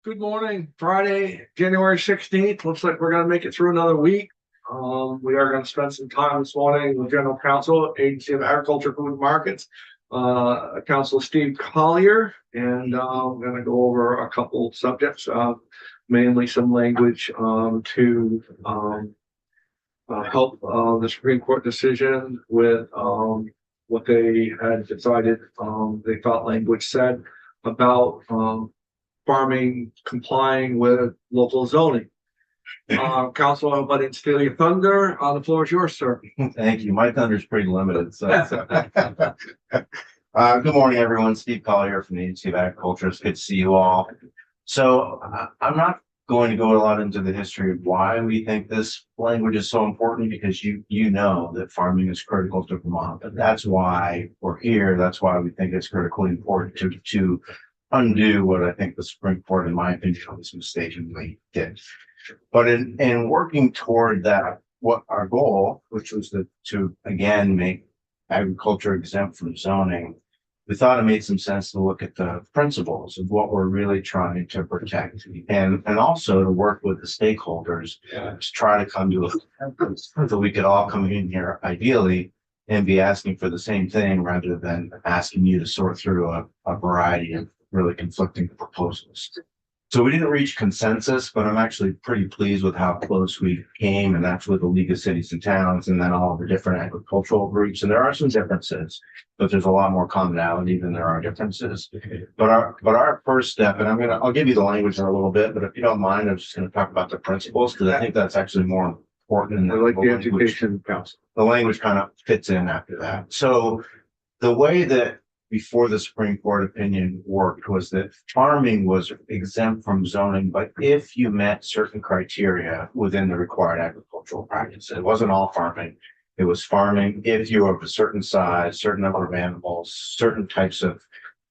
Good morning, Friday, January 16th. Looks like we're gonna make it through another week. We are gonna spend some time this morning with General Counsel, Agency of Agriculture, Food and Markets, Council Steve Collier, and we're gonna go over a couple subjects, mainly some language to help the Supreme Court decision with what they had decided they thought language said about farming complying with local zoning. Council, I hope I didn't steal your thunder. The floor is yours, sir. Thank you. My thunder's pretty limited. Good morning, everyone. Steve Collier from the Agency of Agriculture. It's good to see you all. So I'm not going to go a lot into the history of why we think this language is so important, because you know that farming is critical to Vermont. But that's why we're here. That's why we think it's critically important to undo what I think the Supreme Court, in my opinion, was mistakenly did. But in working toward that, what our goal, which was to again make agriculture exempt from zoning, we thought it made some sense to look at the principles of what we're really trying to protect, and also to work with the stakeholders to try to come to a so we could all come in here ideally and be asking for the same thing, rather than asking you to sort through a variety of really conflicting proposals. So we didn't reach consensus, but I'm actually pretty pleased with how close we came, and that's with the League of Cities and Towns and then all the different agricultural groups. And there are some differences, but there's a lot more commonality than there are differences. But our first step, and I'll give you the language in a little bit, but if you don't mind, I'm just going to talk about the principles, because I think that's actually more important. I like the Education Council. The language kind of fits in after that. So the way that before the Supreme Court opinion worked was that farming was exempt from zoning, but if you met certain criteria within the required agricultural practice. It wasn't all farming. It was farming if you were of a certain size, certain number of animals, certain types of,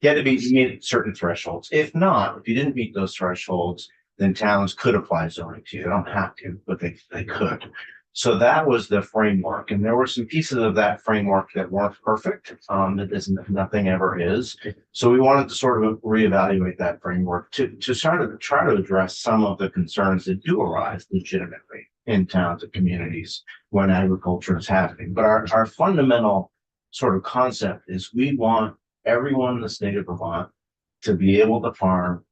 you had to meet certain thresholds. If not, if you didn't meet those thresholds, then towns could apply zoning to you. They don't have to, but they could. So that was the framework, and there were some pieces of that framework that weren't perfect. Nothing ever is. So we wanted to sort of reevaluate that framework to try to address some of the concerns that do arise legitimately in towns and communities when agriculture is happening. But our fundamental sort of concept is we want everyone in the state of Vermont to be able to farm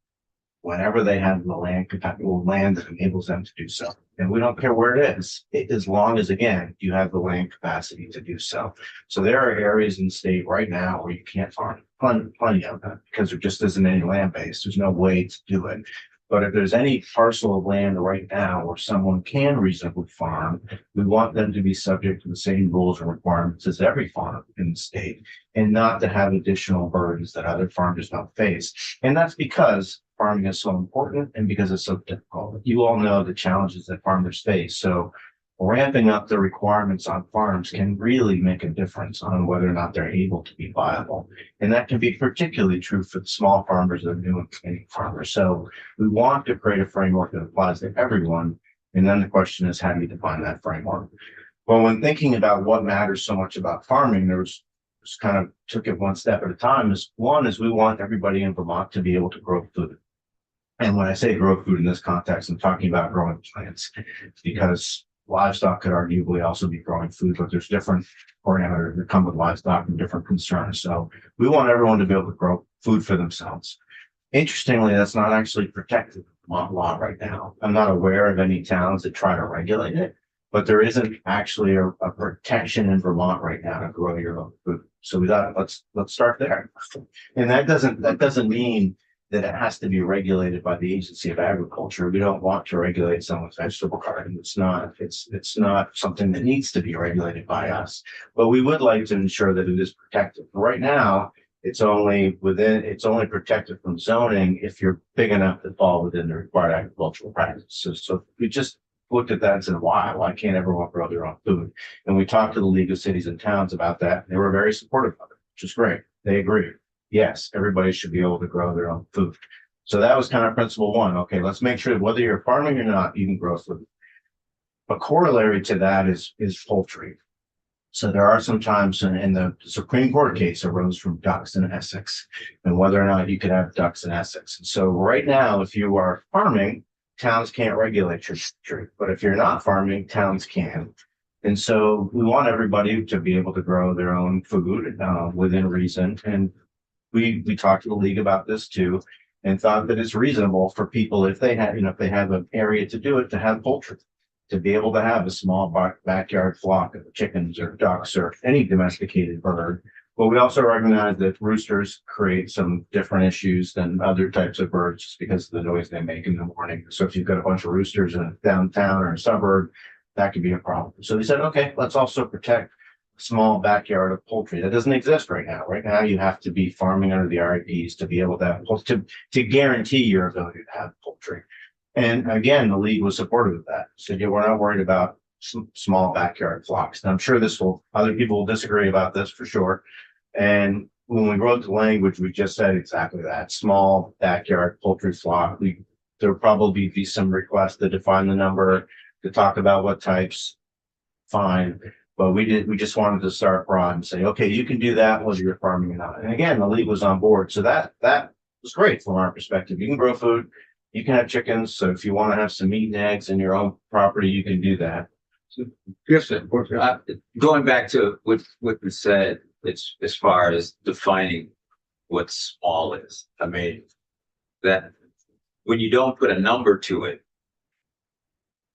whenever they have the land that enables them to do so. And we don't care where it is, as long as, again, you have the land capacity to do so. So there are areas in the state right now where you can't farm, plenty of them, because there just isn't any land base. There's no way to do it. But if there's any parcel of land right now where someone can reasonably farm, we want them to be subject to the same rules and requirements as every farm in the state, and not to have additional burdens that other farmers don't face. And that's because farming is so important and because it's so difficult. You all know the challenges that farmers face. So ramping up the requirements on farms can really make a difference on whether or not they're able to be viable. And that can be particularly true for the small farmers and new and beginning farmers. So we want to create a framework that applies to everyone. And then the question is, how do you define that framework? Well, when thinking about what matters so much about farming, just kind of took it one step at a time. One is we want everybody in Vermont to be able to grow food. And when I say grow food in this context, I'm talking about growing plants, because livestock could arguably also be growing food, but there's different parameters that come with livestock and different concerns. So we want everyone to be able to grow food for themselves. Interestingly, that's not actually protected in Vermont law right now. I'm not aware of any towns that try to regulate it, but there isn't actually a protection in Vermont right now to grow your own food. So we thought, let's start there. And that doesn't mean that it has to be regulated by the Agency of Agriculture. We don't want to regulate someone's vegetable garden. It's not something that needs to be regulated by us, but we would like to ensure that it is protected. Right now, it's only protected from zoning if you're big enough to fall within the required agricultural practices. So we just looked at that and said, why can't everyone grow their own food? And we talked to the League of Cities and Towns about that. They were very supportive of it, which is great. They agree. Yes, everybody should be able to grow their own food. So that was kind of principle one. Okay, let's make sure whether you're farming or not, you can grow food. A corollary to that is poultry. So there are some times in the Supreme Court case arose from ducks in Essex and whether or not you could have ducks in Essex. And so right now, if you are farming, towns can't regulate your fishery, but if you're not farming, towns can. And so we want everybody to be able to grow their own food within reason. And we talked to the league about this too, and thought that it's reasonable for people if they have, if they have an area to do it, to have poultry, to be able to have a small backyard flock of chickens or ducks or any domesticated bird. But we also recognize that roosters create some different issues than other types of birds just because of the noise they make in the morning. So if you've got a bunch of roosters in a downtown or a suburb, that could be a problem. So we said, okay, let's also protect a small backyard of poultry. That doesn't exist right now. Right now, you have to be farming under the RIPs to be able to have, to guarantee your ability to have poultry. And again, the league was supportive of that. So yeah, we're not worried about small backyard flocks. And I'm sure other people will disagree about this for sure. And when we wrote the language, we just said exactly that: small backyard poultry flock. There'll probably be some requests to define the number, to talk about what types, fine. But we just wanted to start broad and say, okay, you can do that whether you're farming or not. And again, the league was on board. So that was great from our perspective. You can grow food, you can have chickens. So if you want to have some meat and eggs in your own property, you can do that. Yes, Going back to what you said, it's as far as defining what small is. I mean, that when you don't put a number to it,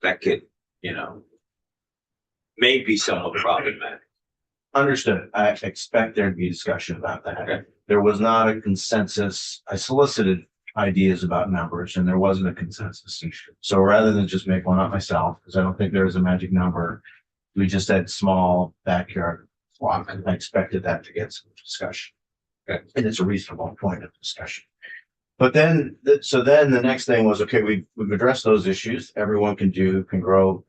that could, may be somewhat problematic. Understood. I expect there to be discussion about that. Okay. There was not a consensus. I solicited ideas about numbers and there wasn't a consensus. So rather than just make one up myself, because I don't think there is a magic number, we just said small backyard flock. And I expected that to get some discussion. Okay. And it's a reasonable point of discussion. But then the next thing was, okay, we've addressed those issues. Everyone can grow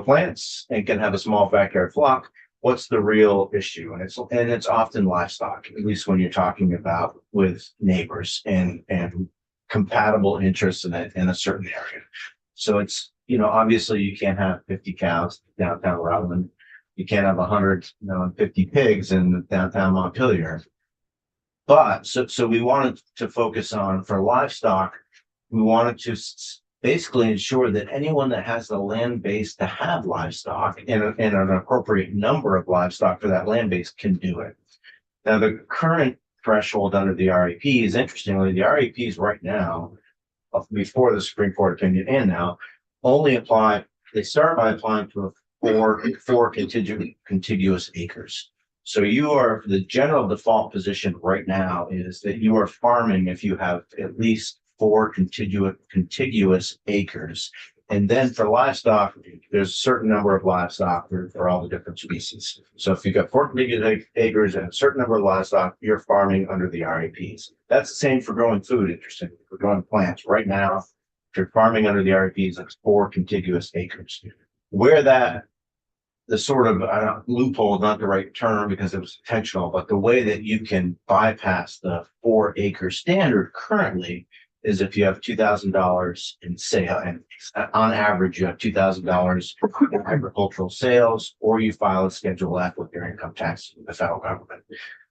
plants and can have a small backyard flock. What's the real issue? And it's often livestock, at least when you're talking about with neighbors and compatible interests in a certain area. So it's, obviously you can't have 50 cows downtown Rutland. You can't have 150 pigs in downtown Montpelier. But so we wanted to focus on, for livestock, we wanted to basically ensure that anyone that has the land base to have livestock and an appropriate number of livestock for that land base can do it. Now, the current threshold under the REPs, interestingly, the REPs right now, before the Supreme Court opinion and now, only apply, they start by applying to four contiguous acres. So the general default position right now is that you are farming if you have at least 4 contiguous acres. And then for livestock, there's a certain number of livestock for all the different species. So if you've got 4 contiguous acres and a certain number of livestock, you're farming under the REPs. That's the same for growing food, interestingly. For growing plants right now, if you're farming under the REPs, that's 4 contiguous acres. Where the sort of loophole is not the right term because it was intentional, but the way that you can bypass the 4-acre standard currently is if you have $2,000 in sale, and on average you have $2,000 in agricultural sales, or you file a Schedule F with your income tax with the federal government.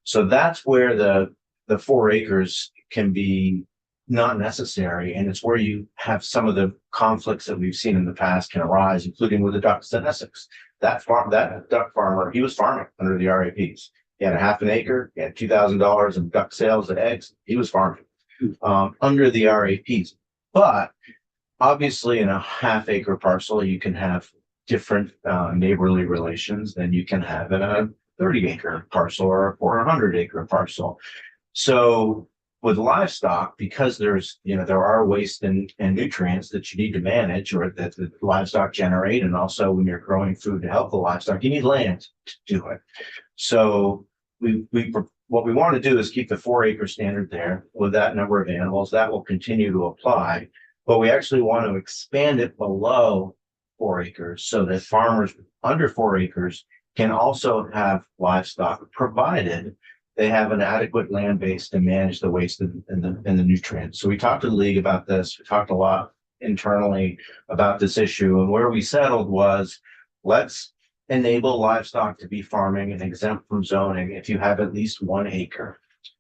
So that's where the 4 acres can be not necessary, and it's where you have some of the conflicts that we've seen in the past can arise, including with the ducks in Essex. That duck farmer, he was farming under the REPs. He had a half an acre, he had $2,000 in duck sales and eggs. He was farming under the REPs. But obviously, in a half-acre parcel, you can have different neighborly relations than you can have in a 30-acre parcel or a 400-acre parcel. So with livestock, because there are waste and nutrients that you need to manage or that the livestock generate, and also when you're growing food to help the livestock, you need land to do it. So what we want to do is keep the 4-acre standard there with that number of animals. That will continue to apply, but we actually want to expand it below 4 acres so that farmers under 4 acres can also have livestock, provided they have an adequate land base to manage the waste and the nutrients. So we talked to the league about this. We talked a lot internally about this issue, and where we settled was, let's enable livestock to be farming and exempt from zoning if you have at least 1 acre.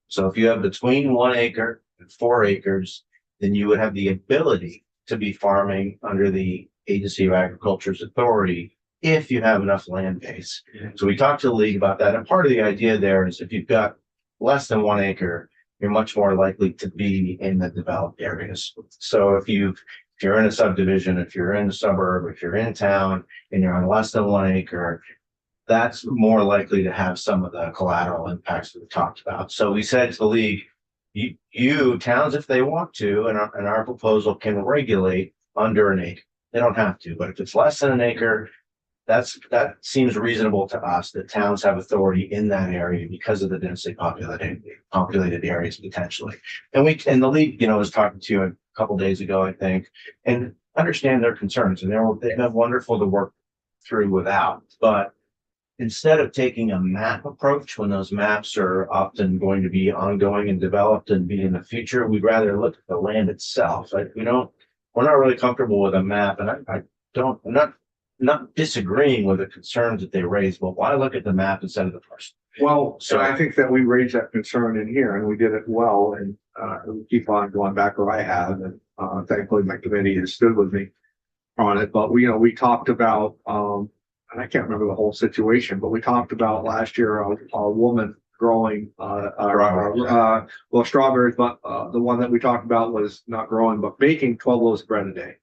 So if you have between 1 acre and 4 acres, then you would have the ability to be farming under the Agency of Agriculture's authority if you have enough land base. So we talked to the league about that. And part of the idea there is if you've got less than 1 acre, you're much more likely to be in the developed areas. So if you're in a subdivision, if you're in a suburb, if you're in town and you're on less than 1 acre, that's more likely to have some of the collateral impacts that we talked about. So we said to the league, you towns, if they want to, and our proposal can regulate under 1 acre. They don't have to, but if it's less than 1 acre, that seems reasonable to us, that towns have authority in that area because of the densely populated areas potentially. And the league, was talking to you a couple days ago, I think, and understand their concerns, and they've been wonderful to work through without. But instead of taking a map approach, when those maps are often going to be ongoing and developed and be in the future, we'd rather look at the land itself. We're not really comfortable with a map, and I'm not disagreeing with the concerns that they raised, but why look at the map instead of the person? Well, so I think that we raised that concern in here and we did it well, and we keep on going back where I have, and thankfully my committee has stood with me on it. But we talked about, and I can't remember the whole situation, but we talked about last year a woman growing strawberries, but the one that we talked about was not growing but making 12 loaves of bread a day.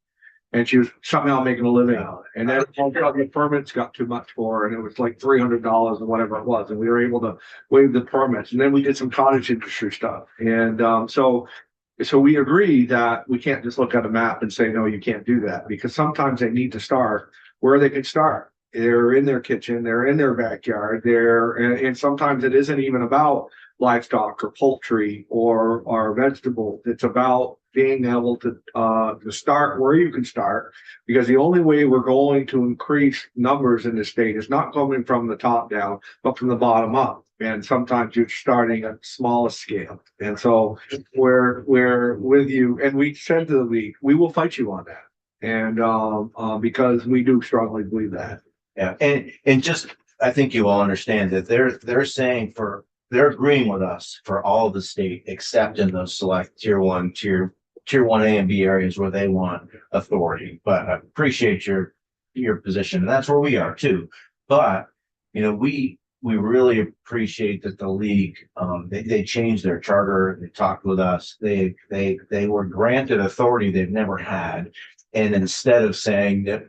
And she was somehow making a living on it. And then the permits got too much for her, and it was like $300 or whatever it was. And we were able to waive the permits. And then we did some cottage industry stuff. And so we agree that we can't just look at a map and say, no, you can't do that, because sometimes they need to start where they can start. They're in their kitchen, they're in their backyard, and sometimes it isn't even about livestock or poultry or vegetables. It's about being able to start where you can start, because the only way we're going to increase numbers in the state is not coming from the top down, but from the bottom up. And sometimes you're starting at smallest scale. And so we're with you. And we said to the league, we will fight you on that. And because we do strongly believe that. Yeah. And just, I think you all understand that they're saying they're agreeing with us for all of the state, except in those select tier 1A and B areas where they want authority. But I appreciate your position, and that's where we are too. But we really appreciate that the league they changed their charter. They talked with us. They were granted authority they've never had. And instead of saying that,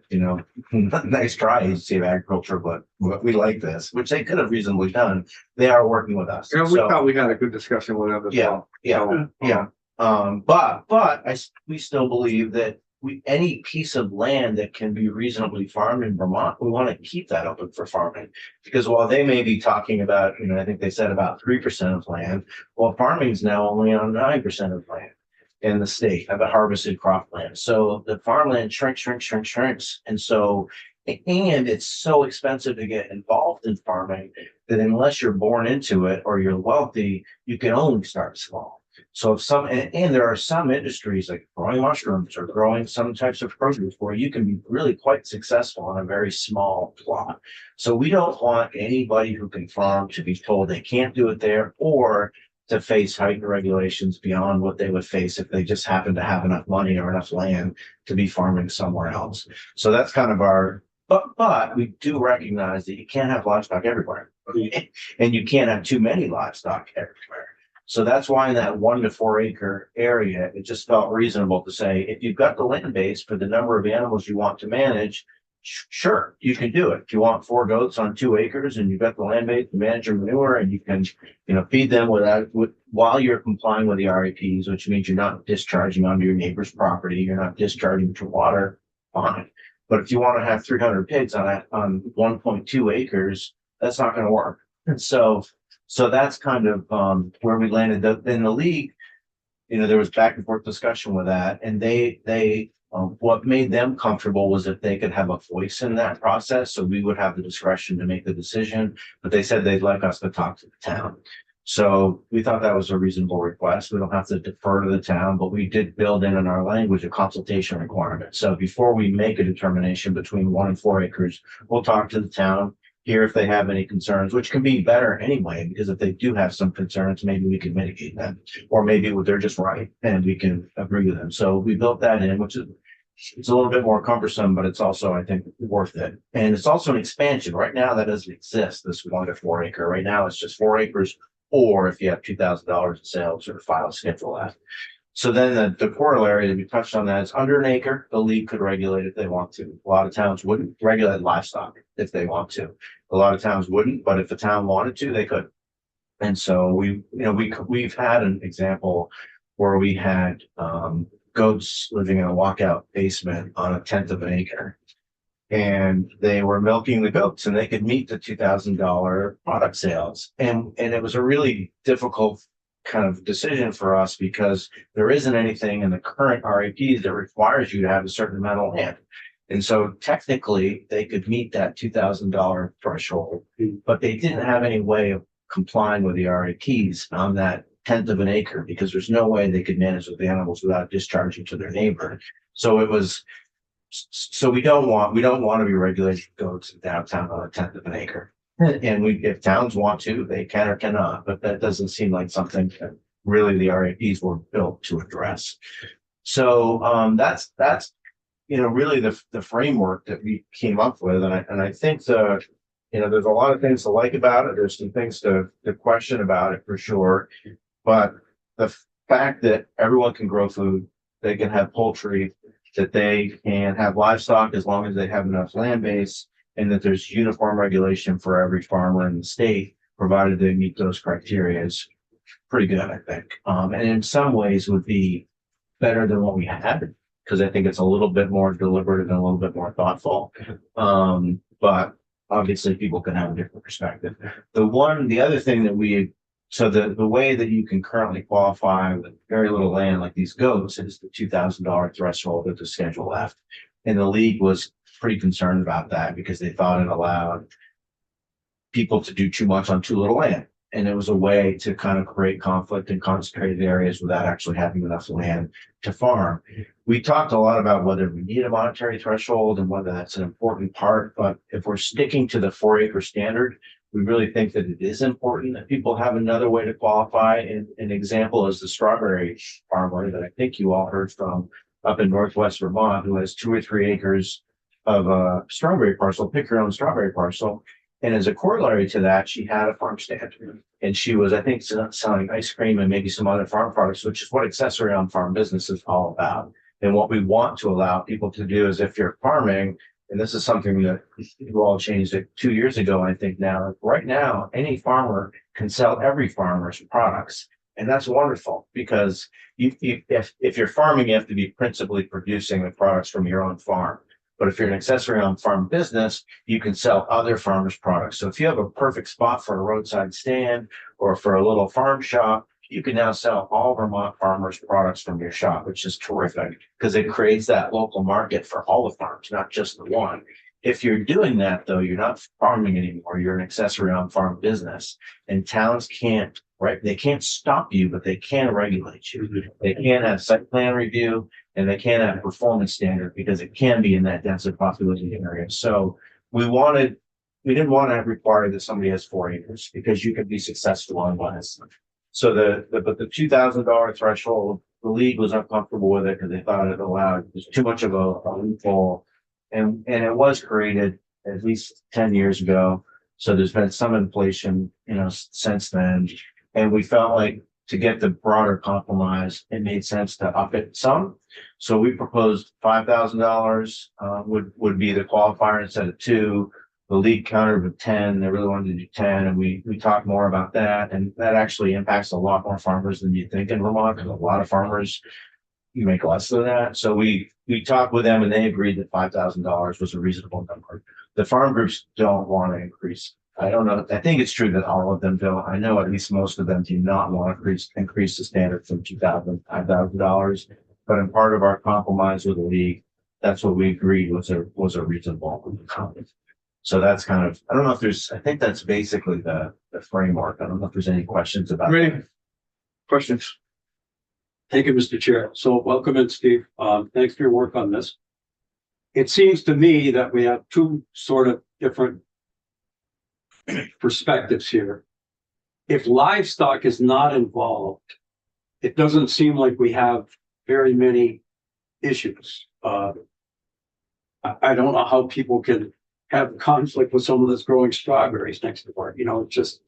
nice try, Agency of Agriculture, but we like this, which they could have reasonably done, they are working with us. And we thought we had a good discussion with them as well. Yeah. But we still believe that any piece of land that can be reasonably farmed in Vermont, we want to keep that open for farming. Because while they may be talking about, I think they said about 3% of land, well, farming is now only on 9% of land in the state of a harvested cropland. So the farmland shrinks. And so, and it's so expensive to get involved in farming that unless you're born into it or you're wealthy, you can only start small. So and there are some industries like growing mushrooms or growing some types of produce where you can be really quite successful on a very small plot. So we don't want anybody who can farm to be told they can't do it there, or to face heightened regulations beyond what they would face if they just happen to have enough money or enough land to be farming somewhere else. So that's kind of our, but we do recognize that you can't have livestock everywhere, and you can't have too many livestock everywhere. So that's why in that 1 to 4 acre area, it just felt reasonable to say, if you've got the land base for the number of animals you want to manage, sure, you can do it. If you want 4 goats on 2 acres and you've got the land base to manage your manure, and you can, feed them while you're complying with the RAPs, which means you're not discharging onto your neighbor's property, you're not discharging to water, fine. But if you want to have 300 pigs on 1.2 acres, that's not going to work. And so that's kind of where we landed. In the league, there was back and forth discussion with that, and they what made them comfortable was that they could have a voice in that process. So we would have the discretion to make the decision, but they said they'd like us to talk to the town. So we thought that was a reasonable request. We don't have to defer to the town, but we did build in our language a consultation requirement. So before we make a determination between 1 and 4 acres, we'll talk to the town, hear if they have any concerns, which can be better anyway, because if they do have some concerns, maybe we can mitigate them. Or maybe they're just right and we can agree with them. So we built that in, which is it's a little bit more cumbersome, but it's also, I think, worth it. And it's also an expansion. Right now, that doesn't exist, this 1 to 4 acre. Right now, it's just 4 acres, or if you have $2,000 in sales or file a schedule that. So then the corollary that we touched on that is under an acre, the league could regulate if they want to. A lot of towns wouldn't regulate livestock if they want to. A lot of towns wouldn't, but if the town wanted to, they could. And so we've had an example where we had goats living in a walkout basement on 1/10 of an acre. And they were milking the goats and they could meet the $2,000 product sales. And it was a really difficult kind of decision for us because there isn't anything in the current RAPs that requires you to have a certain amount of land. And so technically they could meet that $2,000 threshold, but they didn't have any way of complying with the RAPs on that 1/10 of an acre because there's no way they could manage with the animals without discharging to their neighbor. So we don't want to be regulating goats in downtown on 1/10 of an acre. And if towns want to, they can or cannot, but that doesn't seem like something that really the RAPs were built to address. So that's really the framework that we came up with, and I think there's a lot of things to like about it. There's some things to question about it for sure, but the fact that everyone can grow food, they can have poultry, that they can have livestock as long as they have enough land base, and that there's uniform regulation for every farmer in the state, provided they meet those criteria, is pretty good, I think. And in some ways would be better than what we had, because I think it's a little bit more deliberative and a little bit more thoughtful. But obviously people can have a different perspective. The other thing that the way that you can currently qualify with very little land like these goats is the $2,000 threshold that the schedule left. And the league was pretty concerned about that because they thought it allowed people to do too much on too little land. And it was a way to kind of create conflict in concentrated areas without actually having enough land to farm. We talked a lot about whether we need a monetary threshold and whether that's an important part, but if we're sticking to the 4 acre standard, we really think that it is important that people have another way to qualify. And an example is the strawberry farmer that I think you all heard from up in Northwest Vermont, who has 2 or 3 acres of a strawberry parcel, pick your own strawberry parcel. And as a corollary to that, she had a farm stand and she was, I think, selling ice cream and maybe some other farm products, which is what accessory on farm business is all about. And what we want to allow people to do is if you're farming, and this is something that you all changed it 2 years ago, I think now, right now, any farmer can sell every farmer's products. And that's wonderful because if you're farming, you have to be principally producing the products from your own farm. But if you're an accessory on farm business, you can sell other farmers' products. So if you have a perfect spot for a roadside stand or for a little farm shop, you can now sell all Vermont farmers' products from your shop, which is terrific because it creates that local market for all the farms, not just the one. If you're doing that, though, you're not farming anymore. You're an accessory on farm business, and towns can't, right? They can't stop you, but they can regulate you. They can't have site plan review, and they can't have performance standard because it can be in that denser populated area. So we didn't want to require that somebody has 4 acres because you could be successful on less. So but the $2,000 threshold, the league was uncomfortable with it because they thought it was too much of a loophole. And it was created at least 10 years ago. So there's been some inflation, since then. And we felt like to get the broader compromise, it made sense to up it some. So we proposed $5,000 would be the qualifier instead of 2. The league countered with 10. They really wanted to do 10, and we talked more about that. And that actually impacts a lot more farmers than you think in Vermont, because a lot of farmers you make less than that. So we talked with them, and they agreed that $5,000 was a reasonable number. The farm groups don't want to increase. I don't know. I think it's true that all of them don't. I know at least most of them do not want to increase the standard from $2,000 to $5,000. But in part of our compromise with the league, that's what we agreed was a reasonable compromise. So that's kind of, I don't know if there's, I think that's basically the framework. I don't know if there's any questions about Ready? that. Questions? Thank you, Mr. Chair. So welcome in, Steve. Thanks for your work on this. It seems to me that we have two sort of different perspectives here. If livestock is not involved, it doesn't seem like we have very many issues. I don't know how people can have conflict with someone that's growing strawberries next door. You know, it's just,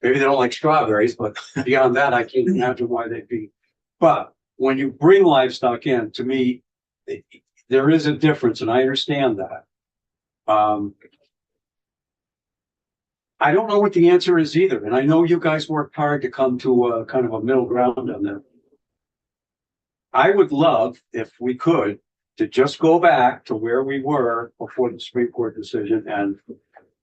maybe they don't like strawberries, but beyond that, I can't imagine why they'd be. But when you bring livestock in, to me, there is a difference, and I understand that. I don't know what the answer is either, and I know you guys worked hard to come to a kind of a middle ground on that. I would love, if we could, to just go back to where we were before the Supreme Court decision, and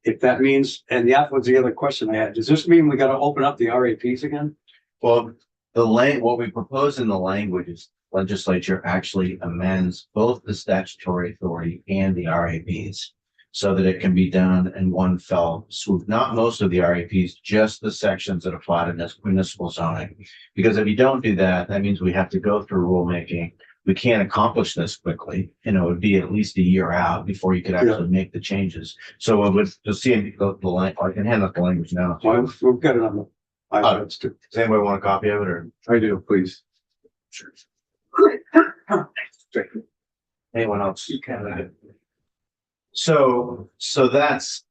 if that means, and that was the other question I had, does this mean we gotta open up the RAPs again? Well, what we propose in the language is legislature actually amends both the statutory authority and the RAPs so that it can be done in one fell swoop. Not most of the RAPs, just the sections that apply to municipal zoning. Because if you don't do that, that means we have to go through rulemaking. We can't accomplish this quickly. You know, it'd be at least a year out before you could actually make the changes. So it would, you'll see the line, I can hand out the language now. Well, we've got it on the iPads too. Does anybody want a copy of it or? I do, please. Sure. Anyone else? You can. So that's,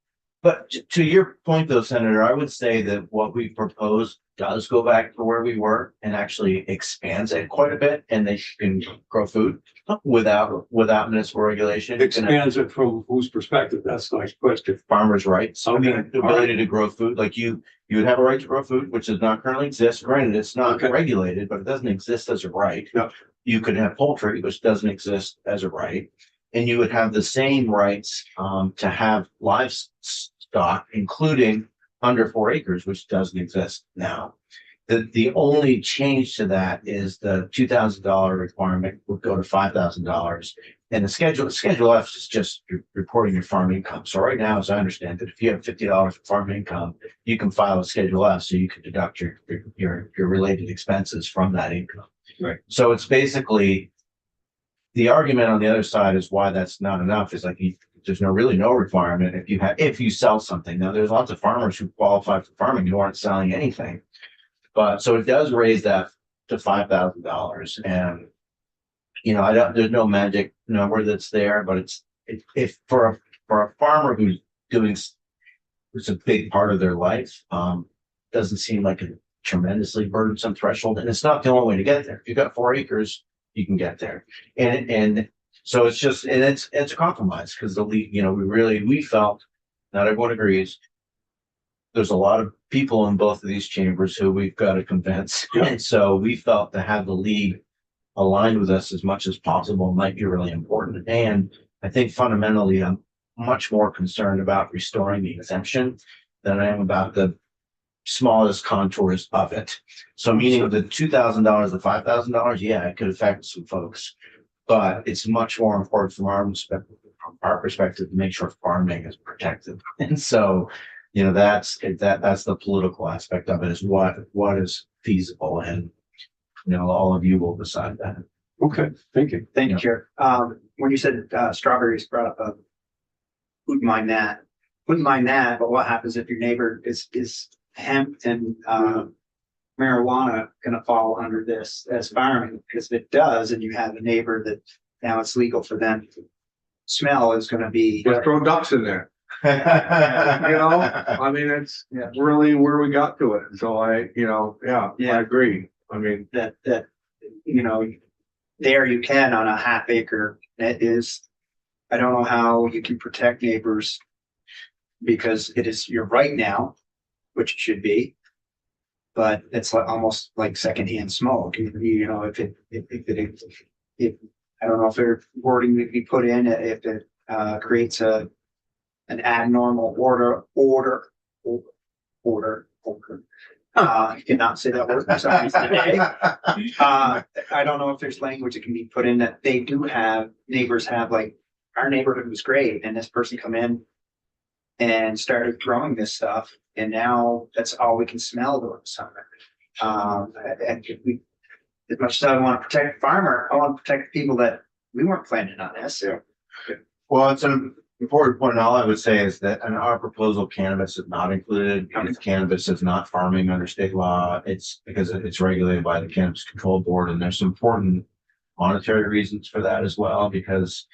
but to your point though, Senator, I would say that what we propose does go back to where we were and actually expands it quite a bit, and they can grow food without municipal regulation. Expands it from whose perspective? That's the next question. Farmers' rights. I mean, Okay. the ability to grow food, like you would have a right to grow food, which does not currently exist. Granted, it's not Okay. regulated, but it doesn't exist as a right. Yeah. You could have poultry, which doesn't exist as a right. And you would have the same rights to have livestock, including under 4 acres, which doesn't exist now. The only change to that is the $2,000 requirement would go to $5,000. And the Schedule F is just reporting your farm income. So right now, as I understand it, if you have $50 of farm income, you can file a Schedule F, so you can deduct your related expenses from that income. Right. So it's basically, the argument on the other side is why that's not enough is like there's really no requirement if you sell something. Now there's lots of farmers who qualify for farming who aren't selling anything. But so it does raise that to $5,000, and you know, there's no magic number that's there, but if for a farmer who's doing, it's a big part of their life, doesn't seem like a tremendously burdensome threshold, and it's not the only way to get there. If you've got 4 acres, you can get there, and so it's just, and it's a compromise because we felt, not everyone agrees. There's a lot of people in both of these chambers who we've got to convince. Yeah. And so we felt to have the league aligned with us as much as possible might be really important. And I think fundamentally, I'm much more concerned about restoring the exemption than I am about the smallest contours of it. So meaning the $2,000, the $5,000, yeah, it could affect some folks, but it's much more important from our perspective to make sure farming is protected. And so, you know, that's the political aspect of it, is what is feasible, and you know, all of you will decide that. Okay, thank you. Thank you, Chair. When you said strawberries brought up, wouldn't mind that. Wouldn't mind that, but what happens if your neighbor is hemp and marijuana gonna fall under this as farming? Because if it does, and you have a neighbor that now it's legal for them to smell, is gonna be. Just throw ducks in there. You know, I mean, it's really where we got to it. So I agree. I mean, that you know, there you can on a half acre. That is, I don't know how you can protect neighbors, because it is your right now, which it should be, but it's like almost like secondhand smoke. You know, if I don't know if there's wording that be put in, if it creates an abnormal order. You cannot say that word. Sorry, today. I don't know if there's language that can be put in that they do have, neighbors have, like, our neighborhood was great, and this person come in and started growing this stuff. And now that's all we can smell during the summer. And as much as I want to protect the farmer, I want to protect the people that we weren't planning on this. Well, it's an important point. All I would say is that in our proposal, cannabis is not included. Because cannabis is not farming under state law. It's because it's regulated by the Cannabis Control Board, and there's some important monetary reasons for that as well. Because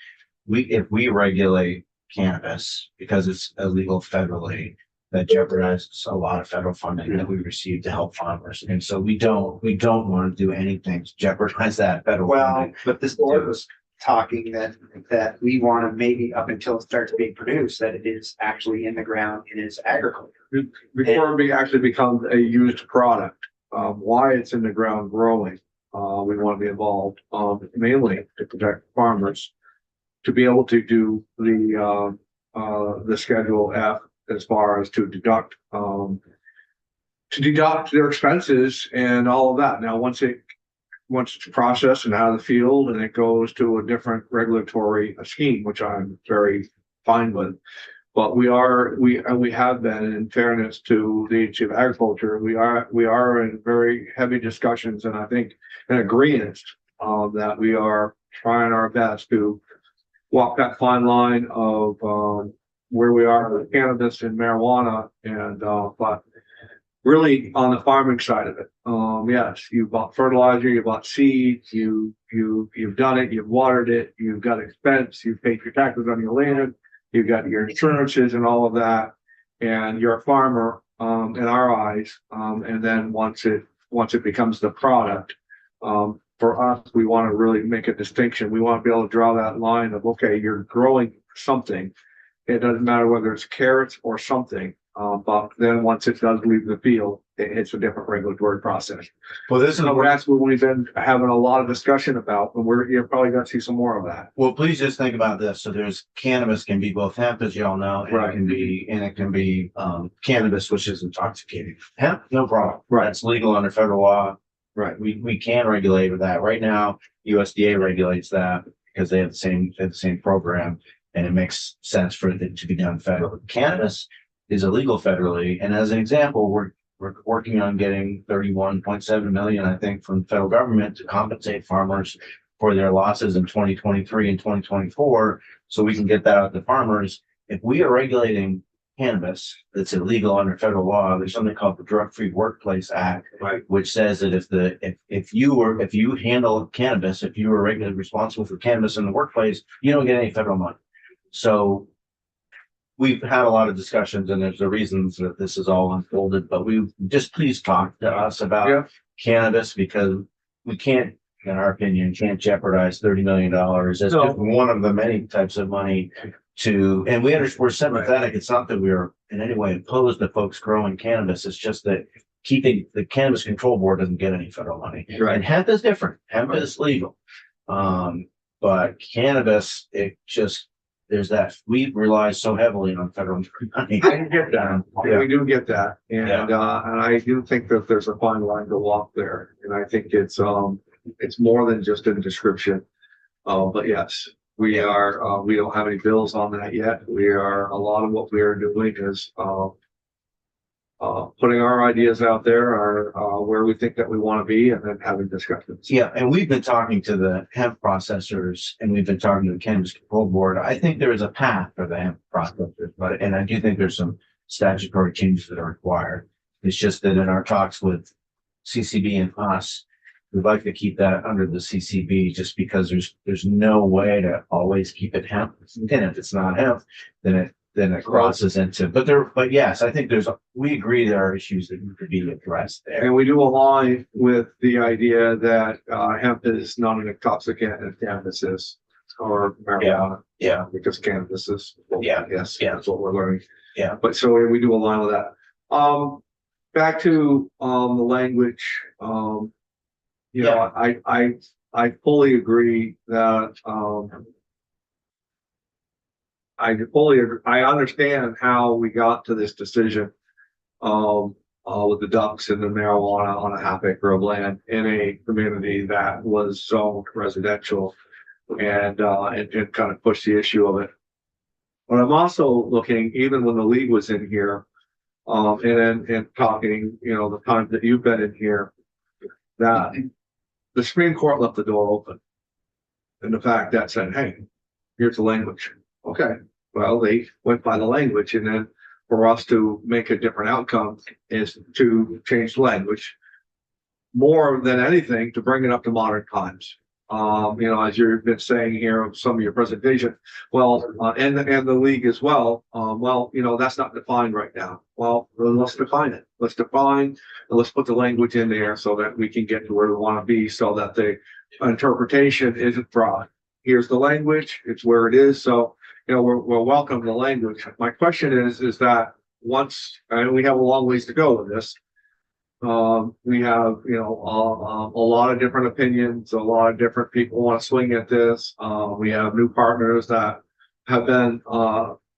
if we regulate cannabis because it's illegal federally, that jeopardizes a lot of federal funding that we receive to help farmers. And so we don't want to do anything to jeopardize that federal Well, funding. but this board was talking that we want to maybe up until it starts being produced, that it is actually in the ground and is agriculture. Before it actually becomes a used product, why it's in the ground growing, we want to be involved, mainly to protect farmers, to be able to do the Schedule F as far as to deduct their expenses and all of that. Now, once it's processed and out of the field and it goes to a different regulatory scheme, which I'm very fine with. But we have been, in fairness to the Agency of Agriculture, we are in very heavy discussions, and I think in agreement that we are trying our best to walk that fine line of where we are with cannabis and marijuana, and but really on the farming side of it. Yes, you bought fertilizer, you bought seeds, you've done it, you've watered it, you've got expense, you've paid your taxes on your land, you've got your insurances and all of that, and you're a farmer in our eyes. And then once it becomes the product, for us, we want to really make a distinction. We want to be able to draw that line of, okay, you're growing something. It doesn't matter whether it's carrots or something. But then once it does leave the field, it's a different regulatory process. Well, this is So that's what we've been having a lot of discussion about, and you're probably gonna see some more of that. Well, please just think about this. So there's cannabis can be both hemp, as y'all know, and Right. it can be cannabis, which is intoxicating. Hemp, no problem. Right. That's legal under federal law. Right. We can regulate with that. Right now, USDA regulates that because they have the same program, and it makes sense for it to be done federally. Cannabis is illegal federally, and as an example, we're working on getting 31.7 million, I think, from the federal government to compensate farmers for their losses in 2023 and 2024, so we can get that out to farmers. If we are regulating cannabis that's illegal under federal law, there's something called the Drug-Free Workplace Act, Right. which says that if you handle cannabis, if you are regularly responsible for cannabis in the workplace, you don't get any federal money. So we've had a lot of discussions, and there's the reasons that this is all unfolded, but please talk to us about Yeah. cannabis, because we can't, in our opinion, can't jeopardize $30 million as No. just one of the many types of money and we're sympathetic. It's not that we're in any way opposed to folks growing cannabis. It's just that keeping the Cannabis Control Board doesn't get any federal money. Right. And hemp is different. Hemp is legal. But cannabis, there's that, we rely so heavily on federal money. I get that. Yeah. We do get that. And, Yeah. and I do think that there's a fine line to walk there. And I think it's more than just a description. But yes, we don't have any bills on that yet. A lot of what we are doing is, putting our ideas out there, where we think that we want to be, and then having discussions. Yeah, and we've been talking to the hemp processors, and we've been talking to the Cannabis Control Board. I think there is a path for the hemp processors, and I do think there's some statutory changes that are required. It's just that in our talks with CCB and us, we'd like to keep that under the CCB, just because there's no way to always keep it hemp. And if it's not hemp, then it crosses into, but yes, I think we agree there are issues that need to be addressed there. And we do align with the idea that hemp is not an intoxicant and cannabis is, or marijuana. Yeah. Because cannabis is. Yeah. Yes, Yeah. that's what we're learning. Yeah. But so we do align with that. Back to the language. I fully agree that I understand how we got to this decision with the ducks and the marijuana on a half acre of land in a community that was zoned residential, and kind of push the issue of it. But I'm also looking, even when the league was in here, and talking, you know, the times that you've been in here, that the Supreme Court left the door open. And the fact that said, hey, here's the language. Okay, well, they went by the language, and then for us to make a different outcome is to change the language. More than anything, to bring it up to modern times. You know, as you've been saying here of some of your presentation, well, and the league as well. Well, you know, that's not defined right now. Well, let's define it. Let's define and let's put the language in there so that we can get to where we want to be, so that the interpretation isn't broad. Here's the language, it's where it is. So, you know, we're welcome the language. My question is that once, and we have a long ways to go with this. We have, you know, a lot of different opinions, a lot of different people want to swing at this. We have new partners that have been,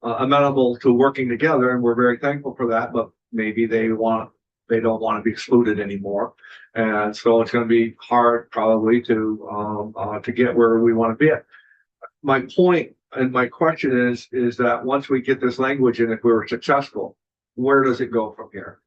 amenable to working together, and we're very thankful for that, but maybe they don't want to be excluded anymore. And so it's going to be hard probably to get where we want to be at. My point and my question is that once we get this language in, if we were successful, where does it go from here?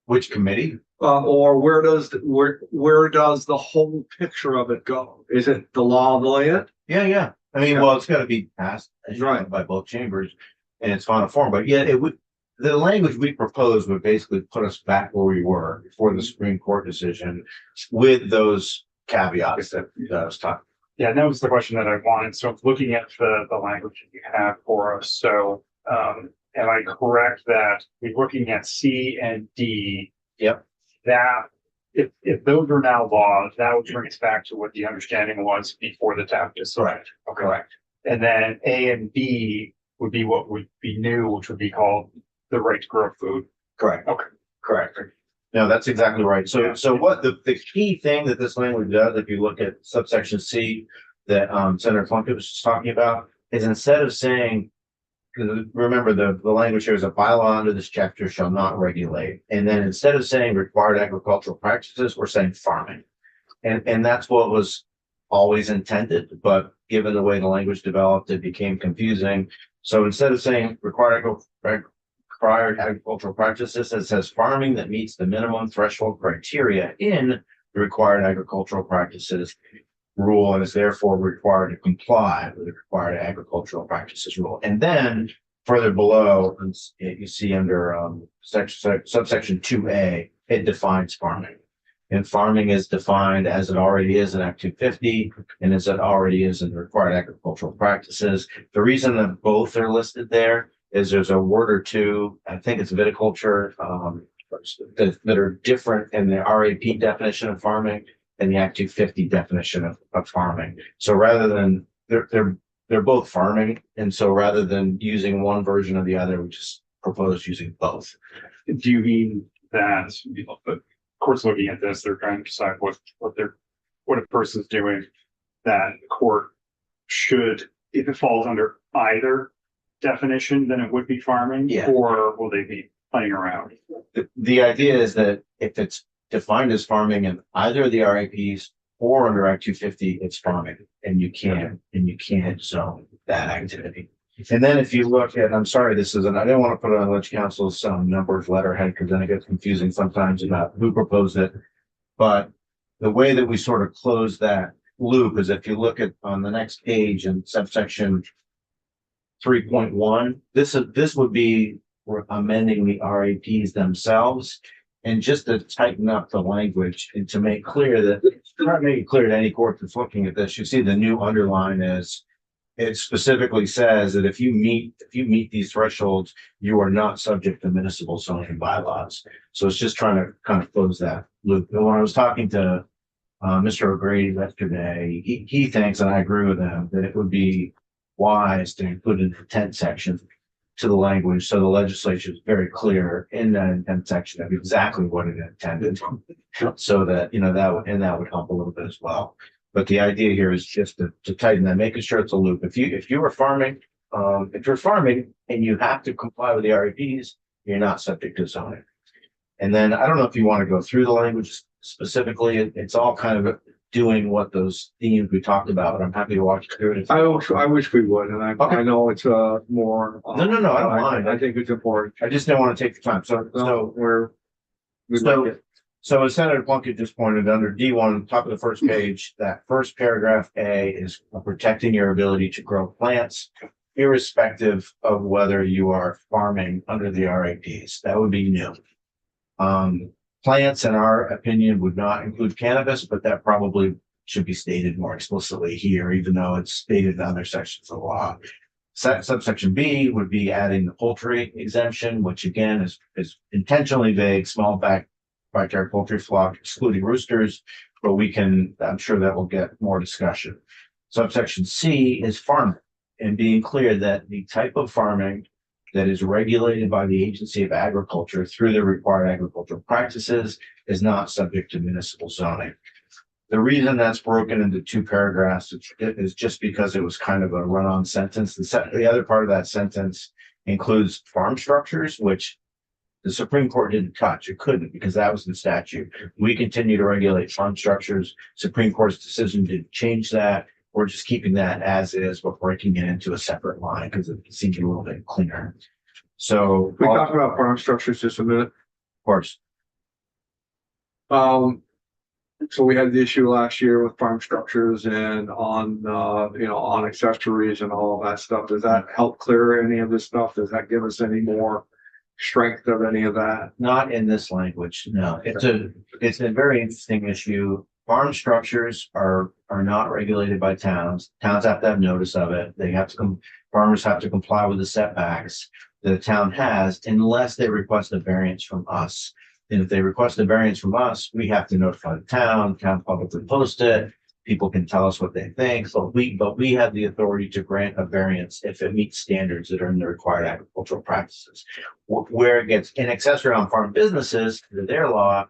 Which committee? Or where does the whole picture of it go? Is it the law of the land? Yeah. I mean, Yeah. well, it's gotta be passed, as you know, Right. by both chambers in its final form, but yeah, it would, the language we proposed would basically put us back where we were before the Supreme Court decision with those caveats that I was talking. Yeah, that was the question that I wanted. So looking at the language that you have for us, so am I correct that we're looking at C and D? Yep. That if those are now laws, that would bring us back to what the understanding was before the TAP is Correct. Okay. Correct. And then A and B would be what would be new, which would be called the right to grow food. Correct. Okay. Correct. No, that's exactly right. Yeah. So what the key thing that this language does, if you look at subsection C that Senator Plunkett was just talking about, is instead of saying, because remember the language here is a bylaw under this chapter shall not regulate. And then instead of saying required agricultural practices, we're saying farming. And that's what was always intended, but given the way the language developed, it became confusing. So instead of saying required agricultural practices, it says farming that meets the minimum threshold criteria in the required agricultural practices rule and is therefore required to comply with the required agricultural practices rule. And then further below, you see under subsection 2A, it defines farming. And farming is defined as it already is in Act 250 and as it already is in the required agricultural practices. The reason that both are listed there is there's a word or two, I think it's viticulture, that are different in the RAP definition of farming and the Act 250 definition of farming. So rather than, they're both farming. And so rather than using one version or the other, we just propose using both. Do you mean that, of course, looking at this, they're trying to decide what a person's doing, that the court should, if it falls under either definition, then it would be farming? Yeah. Or will they be playing around? The idea is that if it's defined as farming in either of the RAPs or under Act 250, it's farming, and you can't zone that activity. And then if you look at, I'm sorry, I didn't want to put it on Ledge Council's numbers letterhead because then it gets confusing sometimes about who proposed it. But the way that we sort of close that loop is if you look at on the next page in subsection 3.1, this would be amending the RAPs themselves. And just to tighten up the language and to make clear that, not make it clear to any court that's looking at this, you see the new underline is, it specifically says that if you meet these thresholds, you are not subject to municipal zoning bylaws. So it's just trying to kind of close that loop. And when I was talking to Mr. O'Grady yesterday, he thinks, and I agree with him, that it would be wise to include an intent section to the language, so the legislature is very clear in that intent section of exactly what it intended. So that, that would help a little bit as well. But the idea here is just to tighten that, making sure it's a loop. If you're farming and you have to comply with the RAPs, you're not subject to zoning. And then I don't know if you want to go through the language specifically. It's all kind of doing what those themes we talked about, but I'm happy to walk you through it. I wish we would, and Okay. I know it's, more. No, I don't mind. I think it's important. I just didn't want to take the time. So So we So- like it. So as Senator Plunkett just pointed, under D1, top of the first page, that first paragraph A is protecting your ability to grow plants irrespective of whether you are farming under the RAPs. That would be new. Plants, in our opinion, would not include cannabis, but that probably should be stated more explicitly here, even though it's stated in other sections of the law. Subsection B would be adding the poultry exemption, which again is intentionally vague, small backyard poultry flock, excluding roosters, but I'm sure that will get more discussion. Subsection C is farming, and being clear that the type of farming that is regulated by the Agency of Agriculture through the required agricultural practices is not subject to municipal zoning. The reason that's broken into two paragraphs is just because it was kind of a run-on sentence. The other part of that sentence includes farm structures, which the Supreme Court didn't touch. It couldn't because that was in statute. We continue to regulate farm structures. Supreme Court's decision didn't change that. We're just keeping that as is, but breaking it into a separate line because it seems a little bit cleaner. So, We talked about farm structures just a minute. of course, So we had the issue last year with farm structures and on accessories and all of that stuff. Does that help clear any of this stuff? Does that give us any more strength of any of that? not in this language. No, it's a very interesting issue. Farm structures are not regulated by towns. Towns have to have notice of it. Farmers have to comply with the setbacks that the town has unless they request a variance from us. And if they request a variance from us, we have to notify the town publicly post it. People can tell us what they think, but we have the authority to grant a variance if it meets standards that are in the required agricultural practices. Where it gets in accessory on farm businesses, under their law,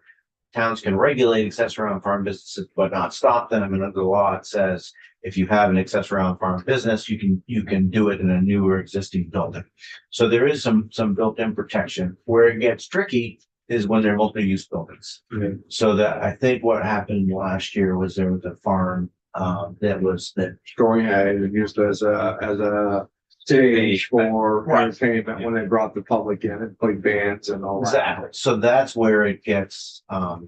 towns can regulate accessory on farm businesses, but not stop them. And under the law, it says if you have an accessory on farm business, you can do it in a new or existing building. So there is some built-in protection. Where it gets tricky is when they're multi-use buildings. Yeah. So that I think what happened last year was there was a farm that Storing hay and used as a stage for entertainment when they brought the public in and played bands and all that. exactly. So that's where it gets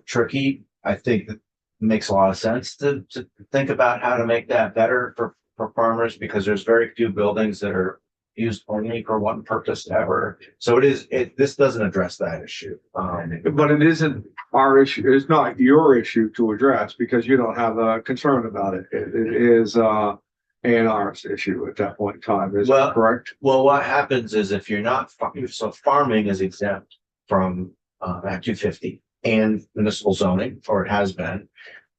tricky. I think that makes a lot of sense to think about how to make that better for farmers because there's very few buildings that are used only for one purpose ever. So this doesn't address that issue. But it isn't our issue. It's not your issue to address because you don't have a concern about it. It is A&R's issue at that point in time. Is that correct? Well, what happens is if you're not, so farming is exempt from Act 250 and municipal zoning, or it has been.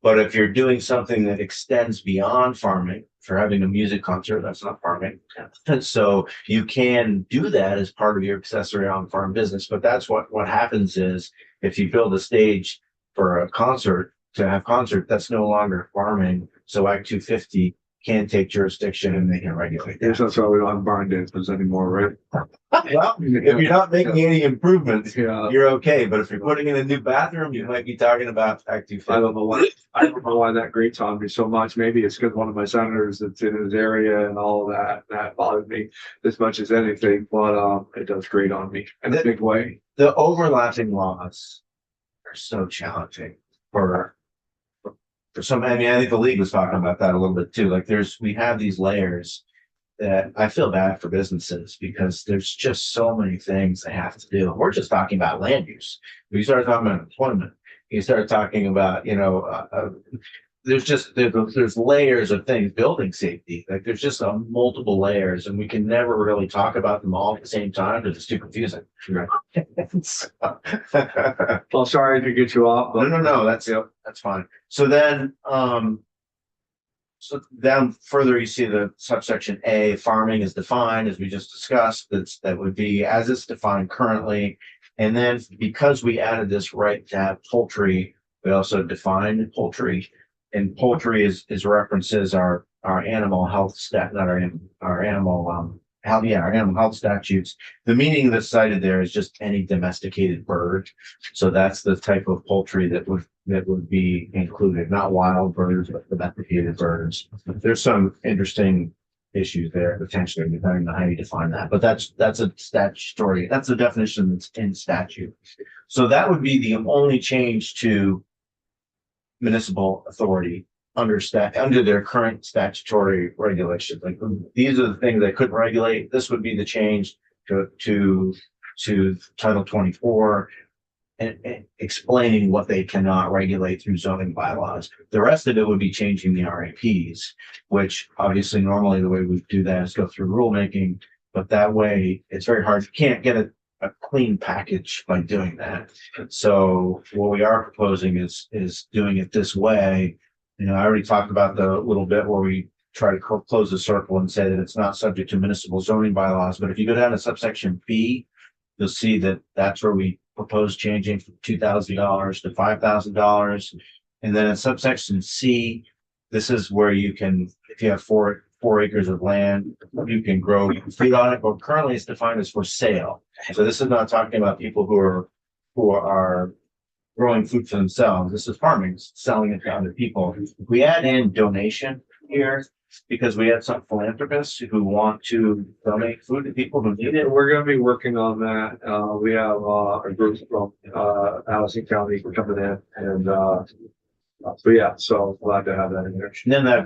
But if you're doing something that extends beyond farming, if you're having a music concert, that's not farming. And so you can do that as part of your accessory on farm business. But that's what happens is if you build a stage for a concert to have concert, that's no longer farming. So Act 250 can take jurisdiction and they can regulate Yes, that. that's why we don't have barn dances anymore, right? Well, if you're not making any improvements, Yeah. you're okay. But if you're putting in a new bathroom, you might be talking about Act 250. I don't know why that grates on me so much. Maybe it's because one of my senators that's in his area and all of that. That bothered me as much as anything, but it does grate on me in a big way. The overlapping laws are so challenging for some. I mean, I think the league was talking about that a little bit too. Like we have these layers that I feel bad for businesses because there's just so many things they have to do. We're just talking about land use. We started talking about employment. You start talking about, there's layers of things, building safety, like there's just multiple layers and we can never really talk about them all at the same time because it's too confusing. Well, sorry to get you off. But No, that's fine. So then, so down further, you see the subsection A, farming is defined as we just discussed. That would be as it's defined currently. And then because we added this right to have poultry, we also define poultry. And poultry is references our animal health stat, not our animal our animal health statutes. The meaning that's cited there is just any domesticated bird. So that's the type of poultry that would be included, not wild birds, but domesticated birds. There's some interesting issues there potentially, depending on how you define that. But that's a statutory, that's the definition that's in statute. So that would be the only change to municipal authority under their current statutory regulations. Like, these are the things they couldn't regulate. This would be the change to Title 24 and explaining what they cannot regulate through zoning bylaws. The rest of it would be changing the RAPs, which obviously normally the way we do that is go through rulemaking, but that way it's very hard. You can't get a clean package by doing that. So what we are proposing is doing it this way. You know, I already talked about the little bit where we try to close the circle and say that it's not subject to municipal zoning bylaws. But if you go down to subsection B, you'll see that that's where we propose changing from $2,000 to $5,000. And then in subsection C, this is where you can, if you have four acres of land, you can grow food on it, but currently it's defined as for sale. So this is not talking about people who are growing food for themselves. This is farming, selling it to other people. If we add in donation here, because we have some philanthropists who want to donate food to people who need it. We're gonna be working on that. We have a group from Allison County coming in and so yeah, so glad to have that in there. And then that,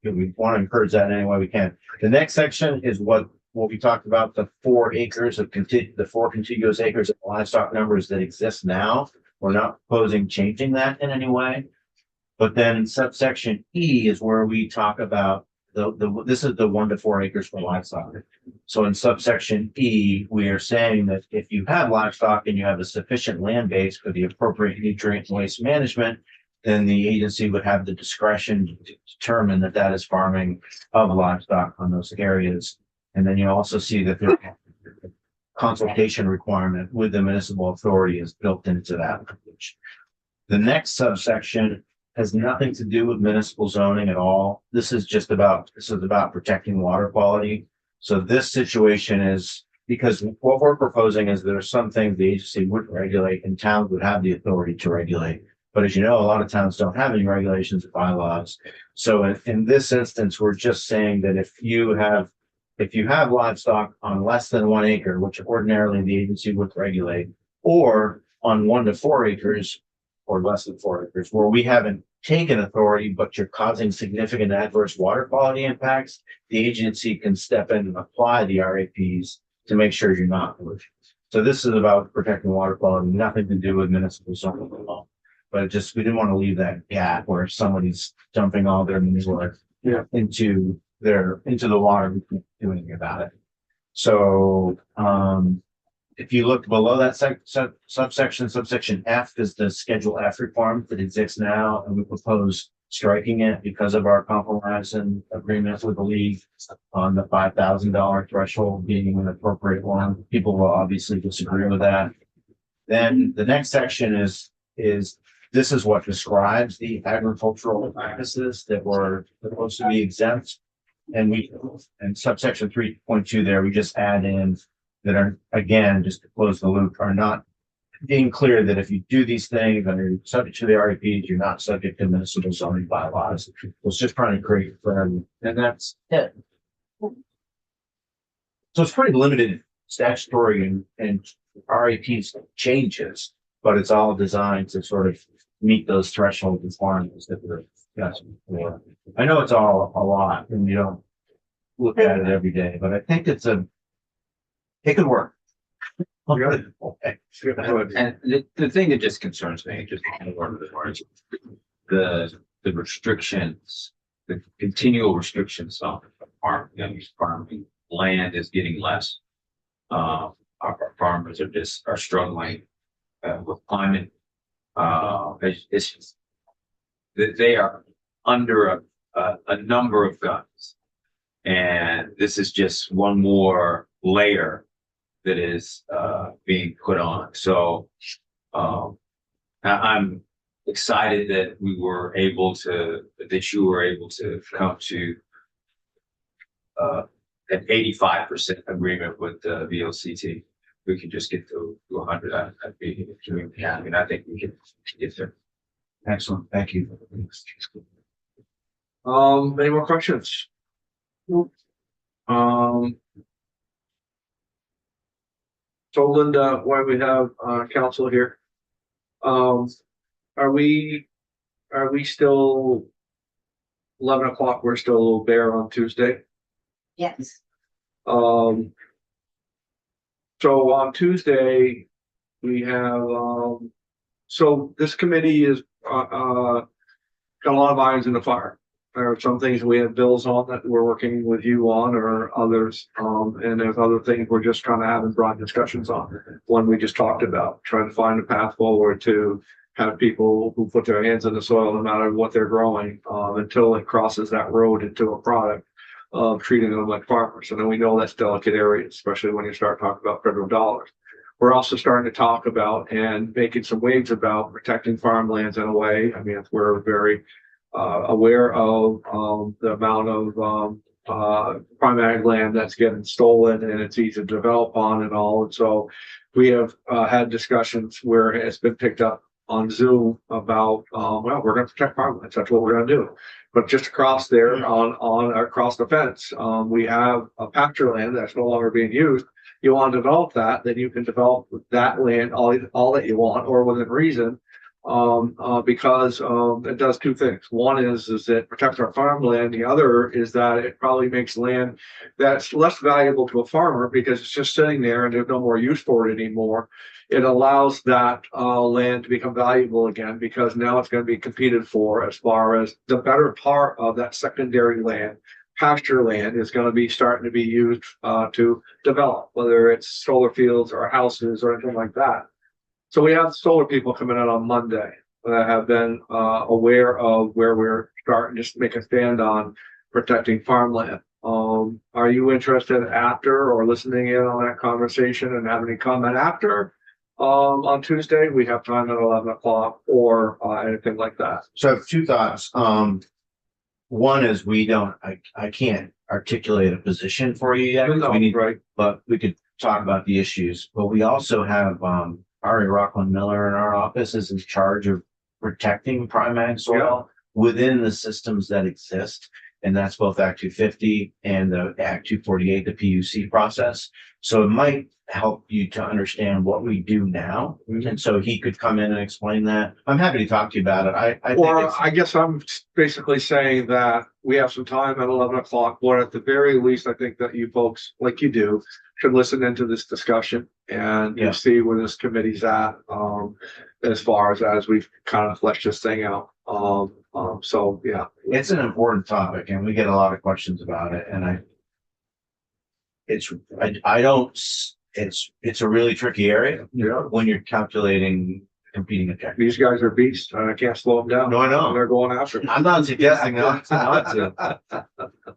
we want to encourage that in any way we can. The next section is what we talked about, the 4 acres of the 4 contiguous acres of livestock numbers that exist now. We're not proposing changing that in any way. But then subsection E is where we talk about this is the 1 to 4 acres for livestock. So in subsection E, we are saying that if you have livestock and you have a sufficient land base for the appropriate nutrient and waste management, then the agency would have the discretion to determine that that is farming of livestock on those areas. And then you also see that the consultation requirement with the municipal authority is built into that. The next subsection has nothing to do with municipal zoning at all. This is about protecting water quality. So this situation is because what we're proposing is there are some things the agency wouldn't regulate and towns would have the authority to regulate. But as you know, a lot of towns don't have any regulations or bylaws. So in this instance, we're just saying that if you have livestock on less than 1 acre, which ordinarily the agency would regulate, or on 1 to 4 acres or less than 4 acres, where we haven't taken authority, but you're causing significant adverse water quality impacts, the agency can step in and apply the RAPs to make sure you're not polluting. So this is about protecting water quality, nothing to do with municipal zoning law. But we didn't want to leave that gap where somebody's dumping all their manure into the water, we can't do anything about it. So if you look below that subsection F is the Schedule F requirement that exists now, and we propose striking it because of our compromise and agreement with the league on the $5,000 threshold being an appropriate one. People will obviously disagree with that. Then the next section is this is what describes the agricultural practices that were supposed to be exempt. And subsection 3.2 there, we just add in that are, again, just to close the loop, are not being clear that if you do these things and you're subject to the RAPs, you're not subject to municipal zoning bylaws. It's just trying to create clarity, and that's it. So it's pretty limited statutory and RAPs changes, but it's all designed to sort of meet those threshold requirements that we're discussing before. I know it's all a lot and you don't look at it every day, but I think it could work. And the thing that just concerns me, just one of the words, the restrictions, the continual restrictions on farming, land is getting less. Our farmers are struggling with climate. It's just that they are under a number of guns, and this is just one more layer that is being put on. So I'm excited that you were able to come to an 85% agreement with the VLCT. We could just get to 100. I'd be extremely happy, and I think we can get there. Excellent, thank you. Any more questions? Um. So Linda, why we have, council here? Are we still 11 o'clock? We're still a little bare on Tuesday. Yes. So on Tuesday, we have, so this committee is, got a lot of irons in the fire. There are some things we have bills on that we're working with you on or others. And there's other things we're just kind of having broad discussions on. One we just talked about, trying to find a path forward to have people who put their hands in the soil, no matter what they're growing, until it crosses that road into a product of treating them like farmers. And then we know that's delicate area, especially when you start talking about federal dollars. We're also starting to talk about and making some waves about protecting farmlands in a way. I mean, we're very aware of the amount of prime ag land that's getting stolen and it's easy to develop on and all. And so we have had discussions where it's been picked up on Zoom about, well, we're going to protect farmlands. That's what we're going to do. But just across there across the fence, we have a pasture land that's no longer being used. You want to develop that, then you can develop that land all that you want or within reason. Because it does two things. One is it protects our farmland. The other is that it probably makes land that's less valuable to a farmer because it's just sitting there and there's no more use for it anymore. It allows that land to become valuable again because now it's going to be competed for as far as the better part of that secondary land. Pasture land is going to be starting to be used to develop, whether it's solar fields or houses or anything like that. So we have solar people coming out on Monday that have been aware of where we're starting to make a stand on protecting farmland. Are you interested after or listening in on that conversation and having any comment after? On Tuesday, we have time at 11 o'clock or anything like that. So I have two thoughts. One is I can't articulate a position for you yet. We need, Right. but we could talk about the issues. But we also have, Ari Rockland Miller in our office is in charge of protecting prime ag soil within the systems that exist. And that's both Act 250 and the Act 248, the PUC process. So it might help you to understand what we do now. And so he could come in and explain that. I'm happy to talk to you about it. I think Or it's, I guess I'm basically saying that we have some time at 11 o'clock, but at the very least, I think that you folks, like you do, should listen into this discussion and Yeah. see where this committee's at, as far as we've kind of fleshed this thing out. So, yeah. it's an important topic and we get a lot of questions about it. And it's a really tricky area Yeah. when you're calculating competing objectives. These guys are beasts and I can't slow them down. No, I know. They're going after me. I'm not suggesting not to.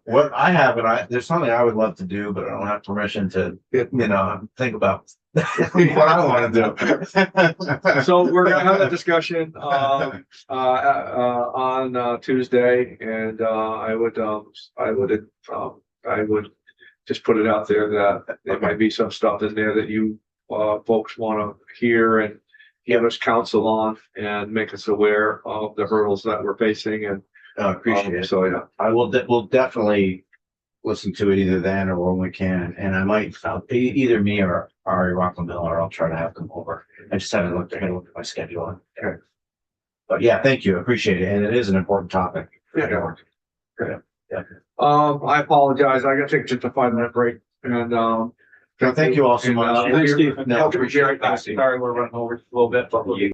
What I have, there's something I would love to do, but I don't have permission to, think about what I want to do. So we're gonna have that discussion, on Tuesday and, I would just put it out there that there might be some stuff in there that you, folks want to hear and give us counsel on and make us aware of the hurdles that we're facing and. I appreciate it. So, yeah. We'll definitely listen to it either then or when we can. And I might, either me or Ari Rockland Miller, I'll try to have them over. I just haven't looked at my schedule. Okay. But yeah, thank you. Appreciate it. And it is an important topic. Yeah. I apologize. I gotta take just a 5-minute break and, Thank you all so much. Thanks, Steve. No, appreciate it. Sorry, we're running over a little bit, but we'll